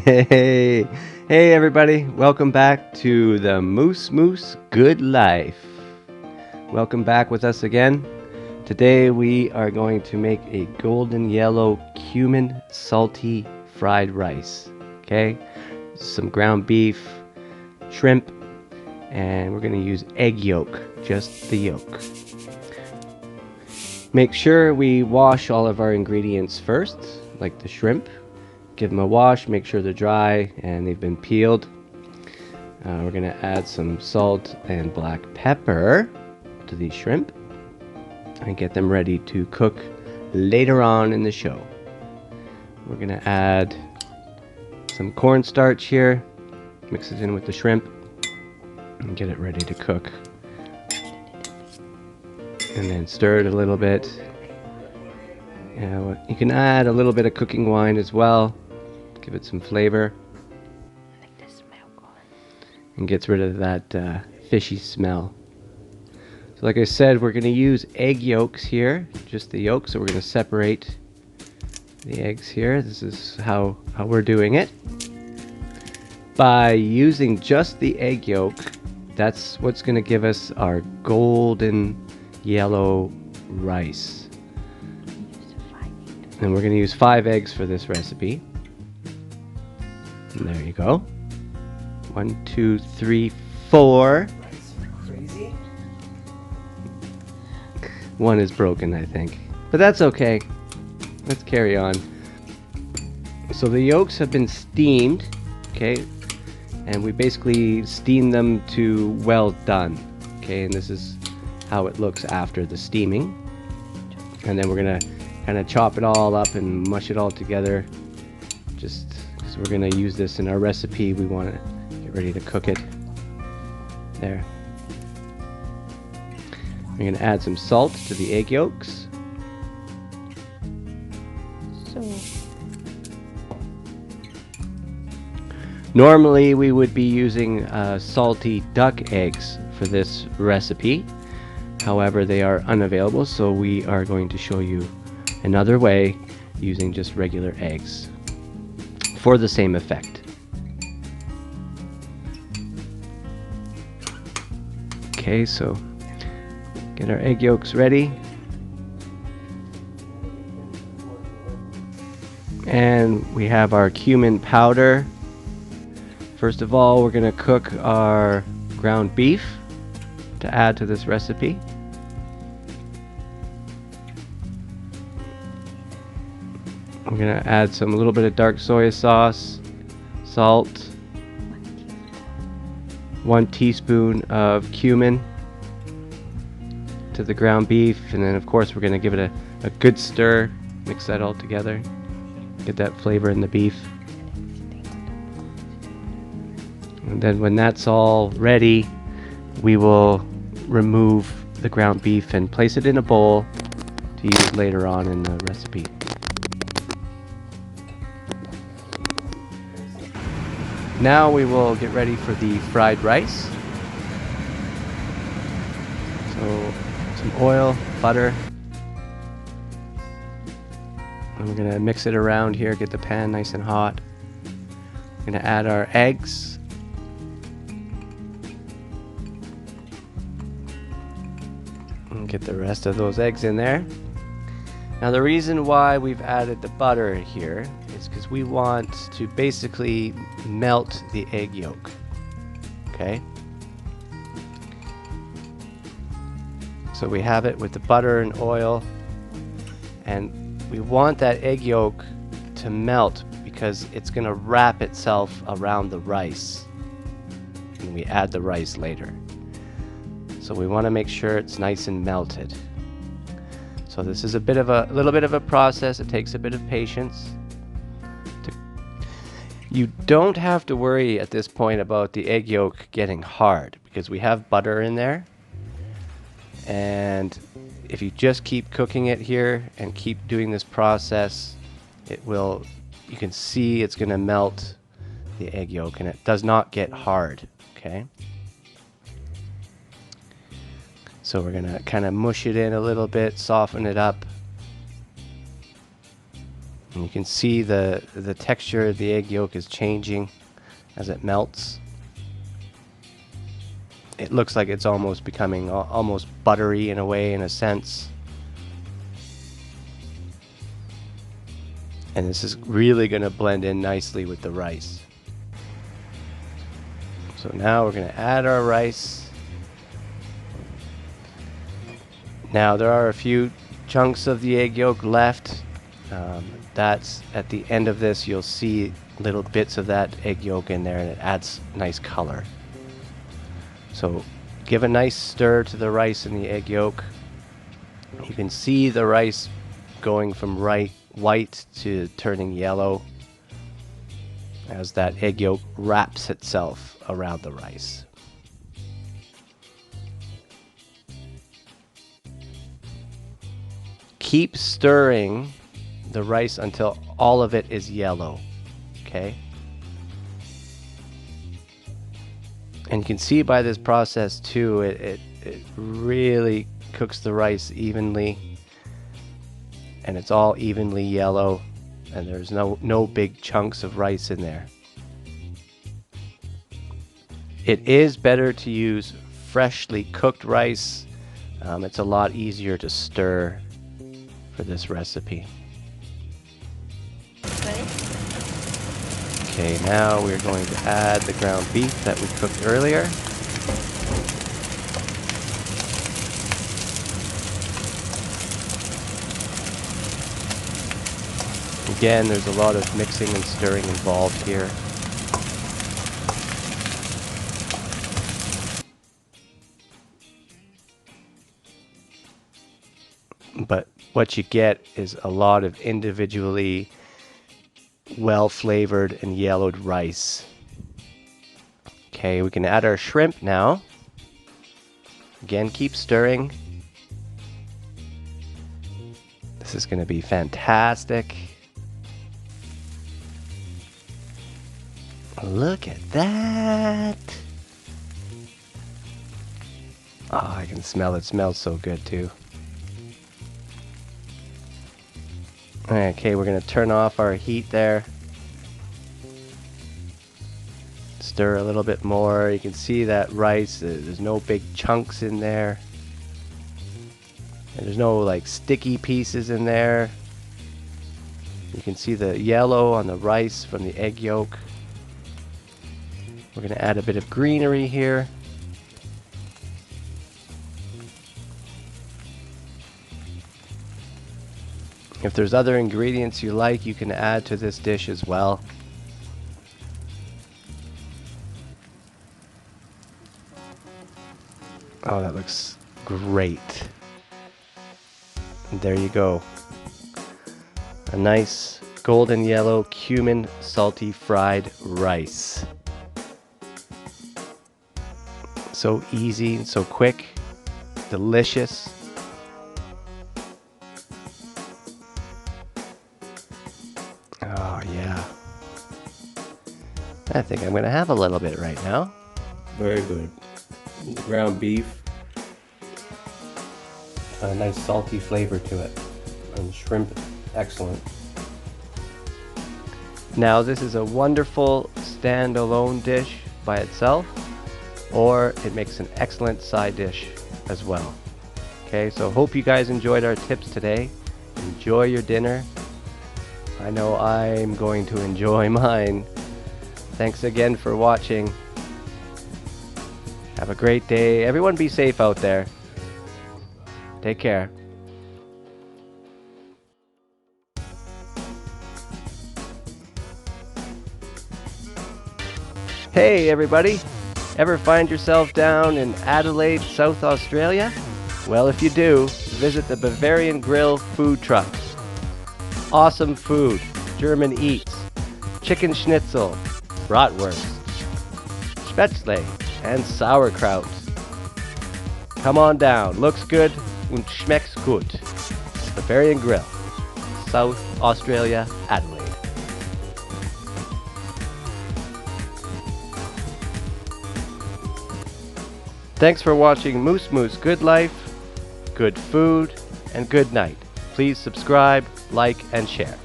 Hey, hey everybody, welcome back to the Moose Good Life. Welcome back with us again. Today we are going to make a golden yellow cumin salty fried rice. Okay, some ground beef, shrimp, and we're going to use egg yolk, just the yolk. Make sure we wash all of our ingredients first, like the shrimp. Give them a wash, make sure they're dry and they've been peeled. We're going to add some salt and black pepper to these shrimp and get them ready to cook later on in the show. We're going to add some cornstarch here, mix it in with the shrimp and get it ready to cook. And then stir it a little bit. You can add a little bit of cooking wine as well. Give it some flavor. I like the smell going. And gets rid of that fishy smell. So like I said, we're going to use egg yolks here, just the yolk. So we're going to separate the eggs here. This is how we're doing it. By using just the egg yolk, that's what's going to give us our golden yellow rice. And we're going to use 5 eggs for this recipe. And there you go. 1, 2, 3, 4. Crazy. 1 is broken, I think. But that's okay. Let's carry on. So the yolks have been steamed, okay? And we basically steam them to well done, okay? And this is how it looks after the steaming. And then we're gonna kind of chop it all up and mush it all together, just because we're gonna use this in our recipe. We want to get ready to cook it. There. We're gonna add some salt to the egg yolks. Normally we would be using salty duck eggs for this recipe. However, they are unavailable, so we are going to show you another way using just regular eggs for the same effect. Okay, so get our egg yolks ready. And we have our cumin powder. First of all, we're going to cook our ground beef to add to this recipe. We're going to add a little bit of dark soy sauce, salt, 1 teaspoon of cumin to the ground beef, and then of course we're going to give it a good stir, mix that all together, get that flavor in the beef. And then when that's all ready, we will remove the ground beef and place it in a bowl to use later on in the recipe. Now we will get ready for the fried rice. So some oil, butter. And we're going to mix it around here, get the pan nice and hot. We're going to add our eggs. And get the rest of those eggs in there. Now the reason why we've added the butter here is because we want to basically melt the egg yolk. Okay? So we have it with the butter and oil, and we want that egg yolk to melt because it's going to wrap itself around the rice. And we add the rice later. So we want to make sure it's nice and melted. So this is a little bit of a process. It takes a bit of patience. You don't have to worry at this point about the egg yolk getting hard because we have butter in there. And if you just keep cooking it here and keep doing this process, you can see it's going to melt the egg yolk and it does not get hard, okay? So we're going to kind of mush it in a little bit, soften it up. And you can see the texture of the egg yolk is changing as it melts. It looks like it's almost becoming almost buttery in a way, in a sense. And this is really going to blend in nicely with the rice. So now we're going to add our rice. Now there are a few chunks of the egg yolk left. That's at the end of this, you'll see little bits of that egg yolk in there, and it adds nice color. So give a nice stir to the rice and the egg yolk. You can see the rice going from white to turning yellow as that egg yolk wraps itself around the rice. Keep stirring the rice until all of it is yellow, okay? And you can see by this process too, it really cooks the rice evenly, and it's all evenly yellow, and there's no big chunks of rice in there. It is better to use freshly cooked rice. It's a lot easier to stir for this recipe. Okay, now we're going to add the ground beef that we cooked earlier. Again, there's a lot of mixing and stirring involved here. But what you get is a lot of individually well-flavored and yellowed rice. Okay, we can add our shrimp now. Again, keep stirring. This is going to be fantastic. Look at that. Oh, I can smell it. It smells so good too. Okay, we're going to turn off our heat there. Stir a little bit more. You can see that rice, there's no big chunks in there. And there's no like sticky pieces in there. You can see the yellow on the rice from the egg yolk. We're going to add a bit of greenery here. If there's other ingredients you like, you can add to this dish as well. Oh, that looks great. And there you go. A nice golden yellow cumin salty fried rice. So easy and so quick. Delicious. Oh yeah. I think I'm gonna have a little bit right now. Very good. Ground beef. A nice salty flavor to it. And shrimp, excellent. Now this is a wonderful standalone dish by itself, or it makes an excellent side dish as well. Okay, so hope you guys enjoyed our tips today. Enjoy your dinner. I know I'm going to enjoy mine. Thanks again for watching. Have a great day. Everyone be safe out there. Take care. Hey everybody! Ever find yourself down in Adelaide, South Australia? Well, if you do, visit the Bavarian Grill food truck. Awesome food, German eats, chicken schnitzel, bratwurst, spätzle, and sauerkraut. Come on down, looks good und schmeckt's gut. Bavarian Grill, South Australia, Adelaide. Thanks for watching Moose Moose Good Life, Good Food, and Good Night. Please subscribe, like, and share.